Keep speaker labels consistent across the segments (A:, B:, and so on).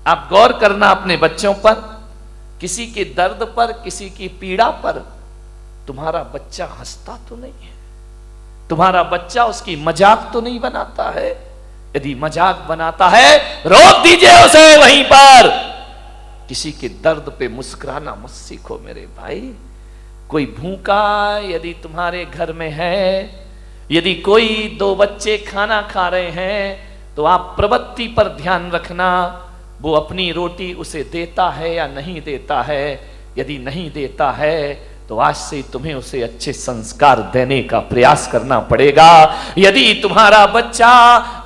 A: आप गौर करना अपने बच्चों पर, किसी के दर्द पर, किसी की पीड़ा पर तुम्हारा बच्चा हंसता तो नहीं है, तुम्हारा बच्चा उसकी मजाक तो नहीं बनाता है। यदि मजाक बनाता है रोक दीजिए उसे वहीं पर। किसी के दर्द पे मुस्कुराना मत सीखो मेरे भाई। कोई भूखा यदि तुम्हारे घर में है, यदि कोई दो बच्चे खाना खा रहे हैं, तो आप प्रवृत्ति पर ध्यान रखना, वो अपनी रोटी उसे देता है या नहीं देता है। यदि नहीं देता है तो आज से तुम्हें उसे अच्छे संस्कार देने का प्रयास करना पड़ेगा। यदि तुम्हारा बच्चा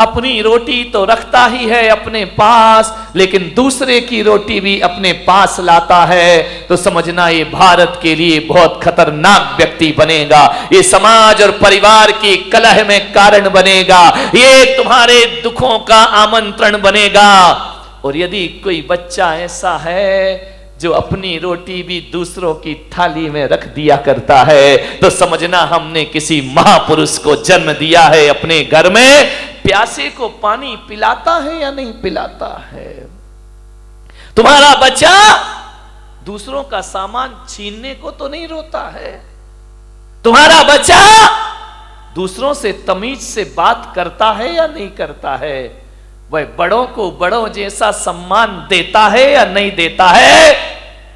A: अपनी रोटी तो रखता ही है अपने पास, लेकिन दूसरे की रोटी भी अपने पास लाता है, तो समझना ये भारत के लिए बहुत खतरनाक व्यक्ति बनेगा। ये समाज और परिवार की कलह में कारण बनेगा, ये तुम्हारे दुखों का आमंत्रण बनेगा। और यदि कोई बच्चा ऐसा है जो अपनी रोटी भी दूसरों की थाली में रख दिया करता है, तो समझना हमने किसी महापुरुष को जन्म दिया है अपने घर में। प्यासे को पानी पिलाता है या नहीं पिलाता है? तुम्हारा बच्चा दूसरों का सामान छीनने को तो नहीं रोता है? तुम्हारा बच्चा दूसरों से तमीज से बात करता है या नहीं करता है? वह बड़ों को बड़ों जैसा सम्मान देता है या नहीं देता है?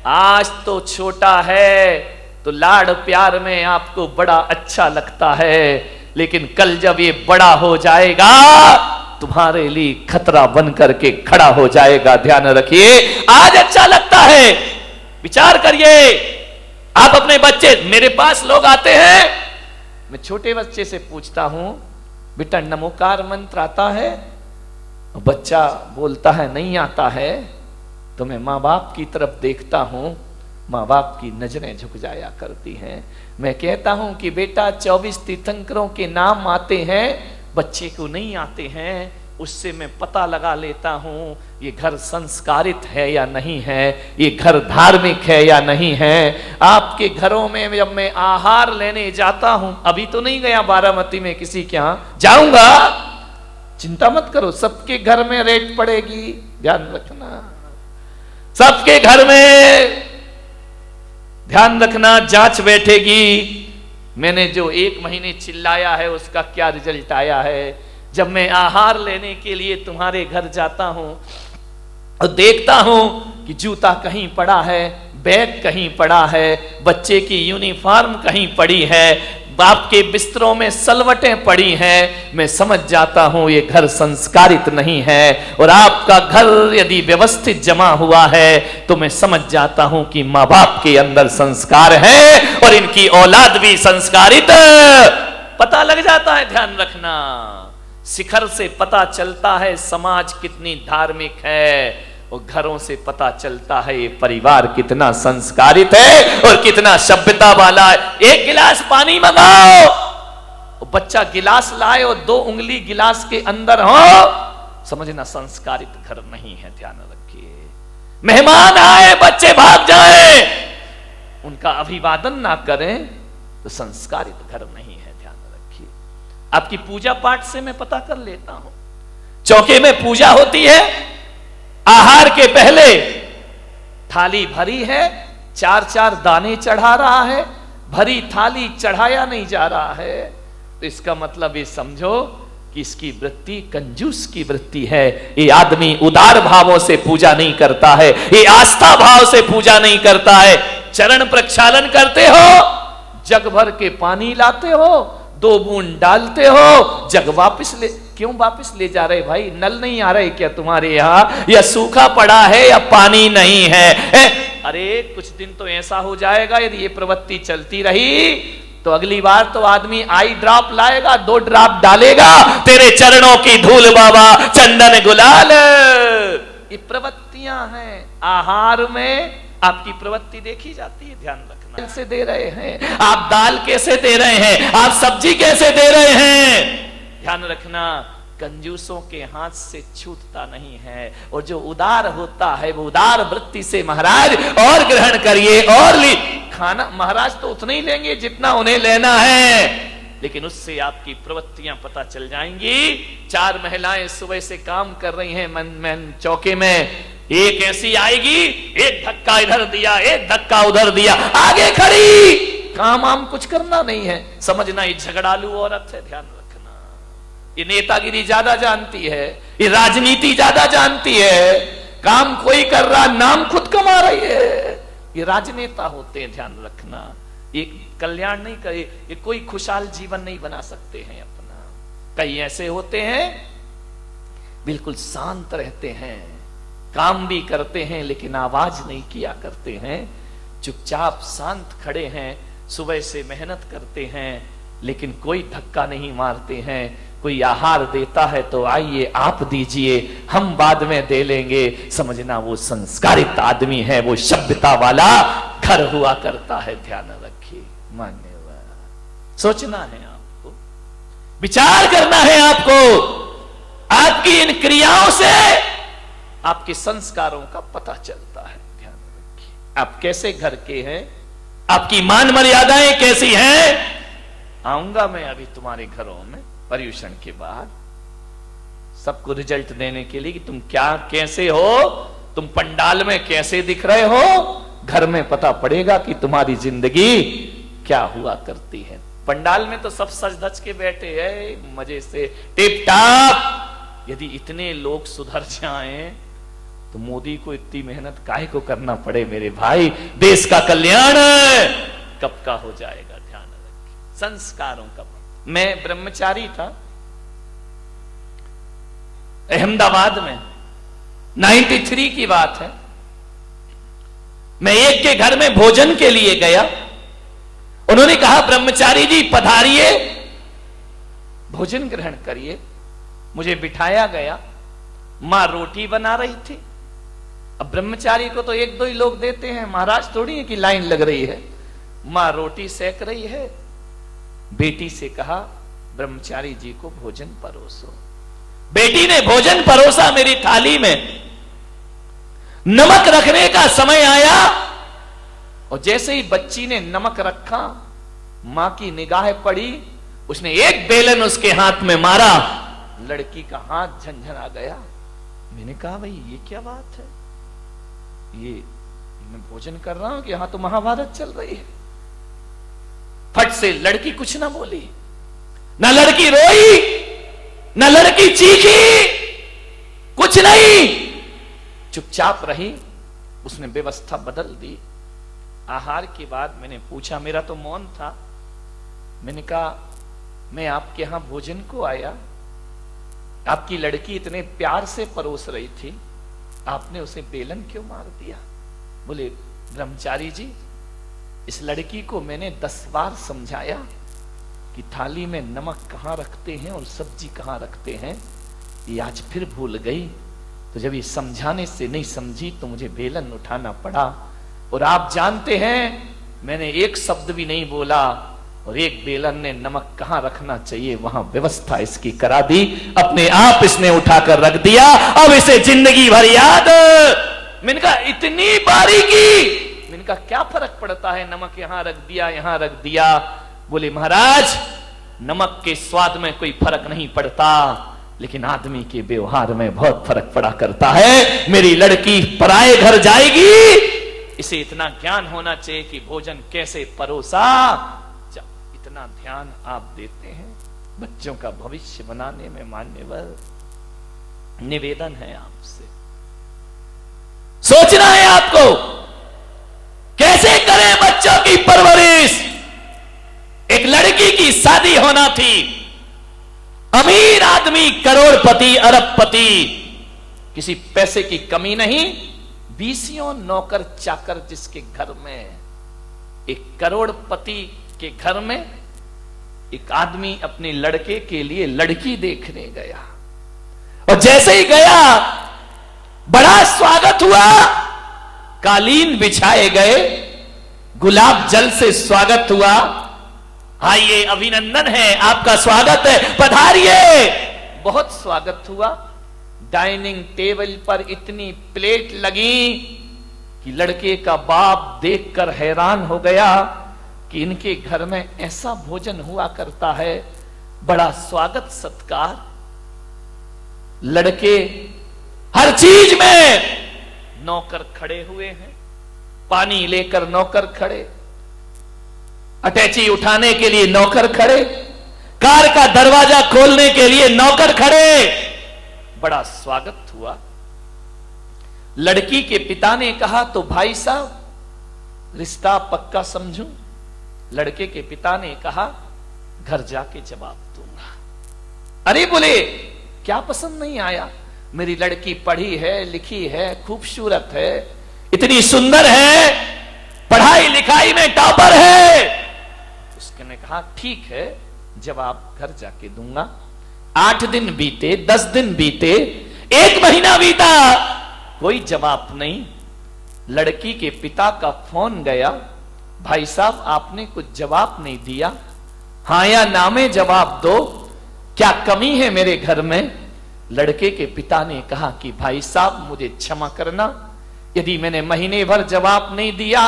A: आज तो छोटा है तो लाड़ प्यार में आपको बड़ा अच्छा लगता है, लेकिन कल जब ये बड़ा हो जाएगा तुम्हारे लिए खतरा बन करके खड़ा हो जाएगा। ध्यान रखिए, आज अच्छा लगता है, विचार करिए। आप अपने बच्चे, मेरे पास लोग आते हैं, मैं छोटे बच्चे से पूछता हूं बेटा नमोकार मंत्र आता है? बच्चा बोलता है नहीं आता है। तो मैं माँ बाप की तरफ देखता हूँ, माँ बाप की नजरें झुक जाया करती हैं। मैं कहता हूँ कि बेटा 24 तीर्थंकरों के नाम आते हैं, बच्चे को नहीं आते हैं। उससे मैं पता लगा लेता हूँ ये घर संस्कारित है या नहीं है, ये घर धार्मिक है या नहीं है। आपके घरों में जब मैं आहार लेने जाता हूँ, अभी तो नहीं गया बारामती में किसी के यहाँ, जाऊंगा, चिंता मत करो, सबके घर में रेट पड़ेगी, ध्यान रखना। सबके घर में ध्यान रखना, जांच बैठेगी। मैंने जो 1 महीने चिल्लाया है उसका क्या रिजल्ट आया है। जब मैं आहार लेने के लिए तुम्हारे घर जाता हूं और देखता हूं कि जूता कहीं पड़ा है, बैग कहीं पड़ा है, बच्चे की यूनिफॉर्म कहीं पड़ी है, बाप के बिस्तरों में सलवटें पड़ी हैं, मैं समझ जाता हूं ये घर संस्कारित नहीं है। और आपका घर यदि व्यवस्थित जमा हुआ है तो मैं समझ जाता हूं कि माँ बाप के अंदर संस्कार है और इनकी औलाद भी संस्कारित, पता लग जाता है। ध्यान रखना, शिखर से पता चलता है समाज कितनी धार्मिक है, और घरों से पता चलता है ये परिवार कितना संस्कारित है और कितना सभ्यता वाला है। 1 गिलास पानी मंगाओ, बच्चा गिलास लाए और 2 उंगली गिलास के अंदर हो, समझना संस्कारित घर नहीं है। ध्यान रखिए, मेहमान आए बच्चे भाग जाएं, उनका अभिवादन ना करें तो संस्कारित घर नहीं है। ध्यान रखिए, आपकी पूजा पाठ से मैं पता कर लेता हूं। चौके में पूजा होती है, आहार के पहले थाली भरी है, 4-4 दाने चढ़ा रहा है, भरी थाली चढ़ाया नहीं जा रहा है, तो इसका मतलब ये समझो कि इसकी वृत्ति कंजूस की वृत्ति है। ये आदमी उदार भावों से पूजा नहीं करता है, ये आस्था भाव से पूजा नहीं करता है। चरण प्रक्षालन करते हो, जग भर के पानी लाते हो, 2 बूंद डालते हो, जग वापस ले, क्यों वापस ले जा रहे भाई? नल नहीं आ रहे क्या तुम्हारे यहाँ, या सूखा पड़ा है या पानी नहीं है? अरे कुछ दिन तो ऐसा हो जाएगा यदि ये प्रवृत्ति चलती रही तो अगली बार तो आदमी आई ड्रॉप लाएगा, 2 ड्रॉप डालेगा, तेरे चरणों की धूल बाबा, चंदन गुलाल। ये प्रवृत्तियां हैं, आहार में आपकी प्रवृत्ति देखी जाती है। ध्यान रखना, कैसे दे रहे हैं आप, दाल कैसे दे रहे हैं आप, सब्जी कैसे दे रहे हैं। ध्यान रखना, कंजूसों के हाथ से छूटता नहीं है, और जो उदार होता है वो उदार वृत्ति से महाराज और ग्रहण करिए और ली। खाना महाराज तो उतना ही लेंगे जितना उन्हें लेना है, लेकिन उससे आपकी प्रवृत्तियां पता चल जाएंगी। 4 महिलाएं सुबह से काम कर रही हैं मन चौके में, एक ऐसी आएगी, एक धक्का इधर दिया, एक धक्का उधर दिया, आगे खड़ी, काम आम कुछ करना नहीं है, समझना ये झगड़ालू औरत है। ध्यान रखना, ये नेतागिरी ज्यादा जानती है, ये राजनीति ज्यादा जानती है, काम कोई कर रहा, नाम खुद कमा रही है, ये राजनेता होते हैं। ध्यान रखना, एक कल्याण नहीं करे, ये कोई खुशहाल जीवन नहीं बना सकते हैं अपना। कई ऐसे होते हैं बिल्कुल शांत रहते हैं, काम भी करते हैं लेकिन आवाज नहीं किया करते हैं, चुपचाप शांत खड़े हैं, सुबह से मेहनत करते हैं लेकिन कोई धक्का नहीं मारते हैं। कोई आहार देता है तो आइए आप दीजिए, हम बाद में दे लेंगे, समझना वो संस्कारित आदमी है, वो सभ्यता वाला घर हुआ करता है। ध्यान रखिए, मान्यवर, सोचना है आपको, विचार करना है आपको, आपकी इन क्रियाओं से आपके संस्कारों का पता चलता है। ध्यान रखिए, आप कैसे घर के हैं, आपकी मान मर्यादाएं कैसी हैं। आऊंगा मैं अभी तुम्हारे घरों में पर्यूषण के बाद, सबको रिजल्ट देने के लिए कि तुम क्या कैसे हो, तुम पंडाल में कैसे दिख रहे हो, घर में पता पड़ेगा कि तुम्हारी जिंदगी क्या हुआ करती है। पंडाल में तो सब सज धज के बैठे हैं मजे से, टिप टाप। यदि इतने लोग सुधर जाएं तो मोदी को इतनी मेहनत काहे को करना पड़े मेरे भाई, देश का कल्याण कब का हो जाएगा। ध्यान रखिए, संस्कारों का। मैं ब्रह्मचारी था अहमदाबाद में, 93 की बात है। मैं एक के घर में भोजन के लिए गया, उन्होंने कहा ब्रह्मचारी जी पधारिए, भोजन ग्रहण करिए। मुझे बिठाया गया, मां रोटी बना रही थी। अब ब्रह्मचारी को तो एक दो ही लोग देते हैं, महाराज थोड़ी है कि लाइन लग रही है। मां रोटी सेक रही है, बेटी से कहा ब्रह्मचारी जी को भोजन परोसो। बेटी ने भोजन परोसा मेरी थाली में। नमक रखने का समय आया और जैसे ही बच्ची ने नमक रखा, मां की निगाह पड़ी, उसने एक बेलन उसके हाथ में मारा, लड़की का हाथ झंझना गया। मैंने कहा भाई ये क्या बात है, ये मैं भोजन कर रहा हूं कि यहां तो महाभारत चल रही है। फट से लड़की कुछ ना बोली, ना लड़की रोई, ना लड़की चीखी, कुछ नहीं, चुपचाप रही। उसने व्यवस्था बदल दी। आहार के बाद मैंने पूछा, मेरा तो मौन था, मैंने कहा मैं आपके यहां भोजन को आया, आपकी लड़की इतने प्यार से परोस रही थी, आपने उसे बेलन क्यों मार दिया। बोले ब्रह्मचारी जी, इस लड़की को मैंने 10 बार समझाया कि थाली में नमक कहां रखते हैं और सब्जी कहां रखते हैं, ये आज फिर भूल गई। तो जब ये समझाने से नहीं समझी तो मुझे बेलन उठाना पड़ा। और आप जानते हैं मैंने एक शब्द भी नहीं बोला और एक बेलन ने नमक कहां रखना चाहिए वहां व्यवस्था इसकी करा दी, अपने आप इसने उठाकर रख दिया। अब इसे जिंदगी भर याद। मैंने कहा इतनी बारीकी, मैंने कहा क्या फर्क पड़ता है, नमक यहां रख दिया, यहां रख दिया। बोले महाराज नमक के स्वाद में कोई फर्क नहीं पड़ता, लेकिन आदमी के व्यवहार में बहुत फर्क पड़ा करता है। मेरी लड़की पराए घर जाएगी, इसे इतना ज्ञान होना चाहिए कि भोजन कैसे परोसा। इतना ध्यान आप देते हैं बच्चों का भविष्य बनाने में। मान्यवर, निवेदन है आपसे, सोचना है आपको कैसे करें बच्चों की परवरिश। एक लड़की की शादी होना थी, अमीर आदमी, करोड़पति, अरबपति, किसी पैसे की कमी नहीं, 20 नौकर चाकर जिसके घर में, एक करोड़पति के घर में एक आदमी अपने लड़के के लिए लड़की देखने गया। और जैसे ही गया बड़ा स्वागत हुआ, कालीन बिछाए गए, गुलाब जल से स्वागत हुआ। आइए, अभिनंदन है, आपका स्वागत है, पधारिए। बहुत स्वागत हुआ। डाइनिंग टेबल पर इतनी प्लेट लगी कि लड़के का बाप देखकर हैरान हो गया कि इनके घर में ऐसा भोजन हुआ करता है, बड़ा स्वागत सत्कार। लड़के हर चीज में नौकर खड़े हुए हैं, पानी लेकर नौकर खड़े, अटैची उठाने के लिए नौकर खड़े, कार का दरवाजा खोलने के लिए नौकर खड़े। बड़ा स्वागत हुआ। लड़की के पिता ने कहा, तो भाई साहब रिश्ता पक्का समझूं? लड़के के पिता ने कहा, घर जाके जवाब दूंगा। अरे बोले, क्या पसंद नहीं आया? मेरी लड़की पढ़ी है, लिखी है, खूबसूरत है, इतनी सुंदर है, पढ़ाई लिखाई में टॉपर है। उसने कहा, ठीक है, जवाब घर जाके दूंगा। 8 दिन बीते, 10 दिन बीते, 1 महीना बीता, कोई जवाब नहीं। लड़की के पिता का फोन गया, भाई साहब आपने कुछ जवाब नहीं दिया, हां या ना में जवाब दो, क्या कमी है मेरे घर में? लड़के के पिता ने कहा कि भाई साहब मुझे क्षमा करना, यदि मैंने महीने भर जवाब नहीं दिया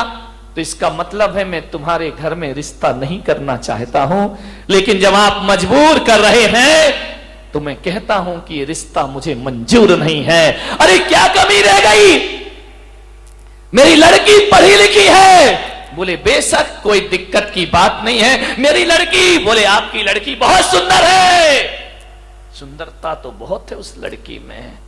A: तो इसका मतलब है मैं तुम्हारे घर में रिश्ता नहीं करना चाहता हूं, लेकिन जब आप मजबूर कर रहे हैं तो मैं कहता हूं कि ये रिश्ता मुझे मंजूर नहीं है। अरे क्या कमी रह गई? मेरी लड़की पढ़ी लिखी है। बोले बेशक कोई दिक्कत की बात नहीं है, मेरी लड़की, बोले आपकी लड़की बहुत सुंदर है। सुंदरता तो बहुत है उस लड़की में,